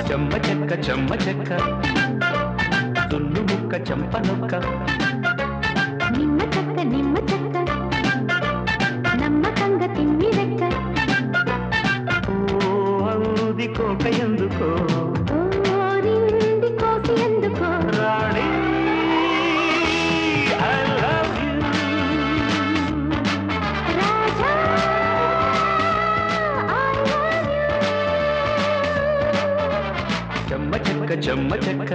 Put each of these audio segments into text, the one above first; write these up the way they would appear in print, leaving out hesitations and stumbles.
చెమ్మ చెక్క తుల్లు ముక్క చెంప నొక్క నిమ్మ చెక్క నమ్మకంగ తిమ్మి రెక్క ఔది కోక ఎందుకో ఓరింది కోసి ఎందుకో రాణి I love you Raja I love you చెమ్మ చెక్క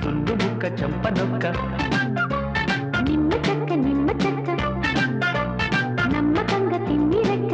తుల్లు ముక్క చెంప నొక్క నిమ్మ చెక్క నమ్మకంగ తిమ్మి రెక్క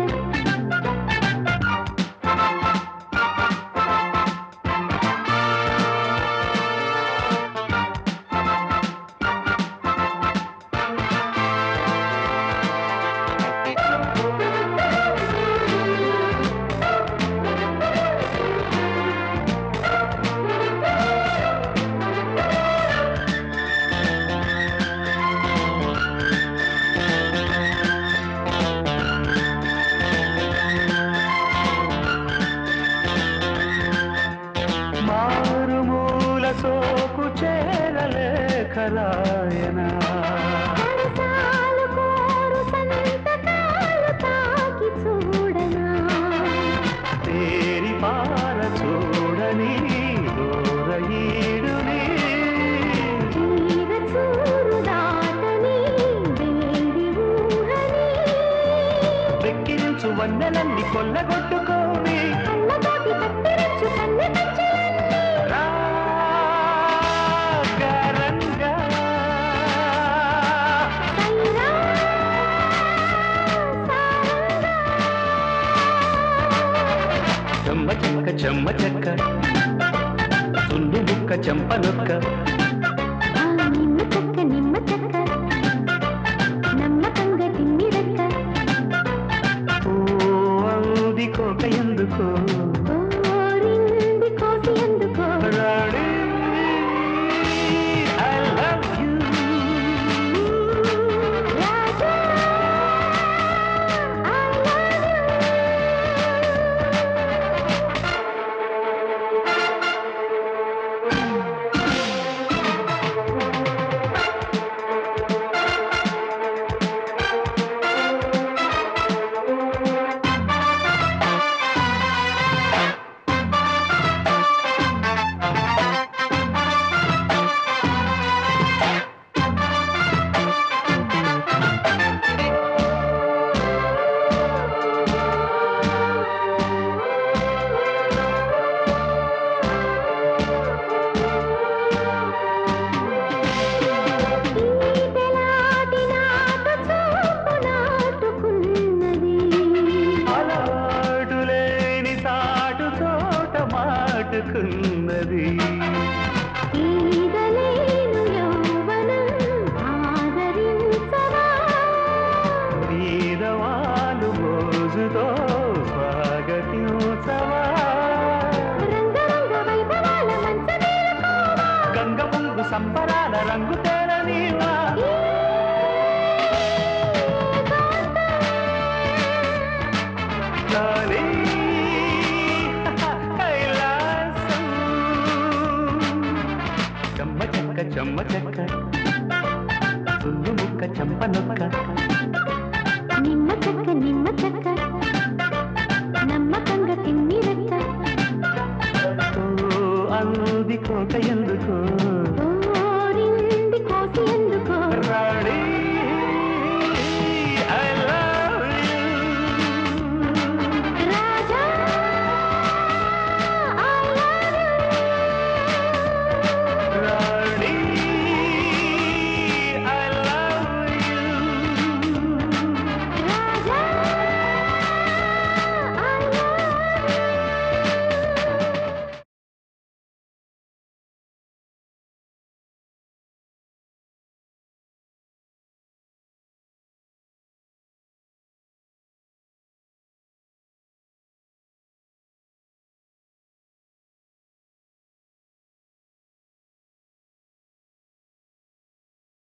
మారుమూల సోకు చేరలేఖరాయనా సరసాలు కోరు సంతకాలు తాకి చూడనా తేరి పార చూడని దూరయీడుని తీర చూరు దాటని వేడి ఊహని వెక్కిరించు వన్నెలన్నీ కొల్లగొట్టుకోని కళ్ళతోటి కత్తిరించు కన్నె కచ్చలన్నీ రాగరంగా సైరా సారంగా చెమ్మ చెక్క తుల్లు ముక్క చెంప నొక్క నిమ్మ చెక్క నమ్మకంగా తిమ్మి రెక్క ఔది కోక ఎందుకో ఓరింది కోసి ఎందుకో రాణి I love you Raja I love you ఈటెలాటి నాటు చూపు నాటుకున్నది అలవాటులేని తాటు చోట మాటుకున్నది ఈదలేను యౌవనం ఆదరించవా వీరవాలు మోజుతో స్వాగతించవా రంగరంగ వైభవాల మంచమేలుకోవా గంగ పొంగు సంబరాల రంగు తేరనీవా లాలీ కైలాసం చెమ్మ చెక్క తుల్లు ముక్క చెంప నొక్క నిమ్మ చెక్క నమ్మకంగా తిమ్మి రెక్క అందుది కోక ఎందుకో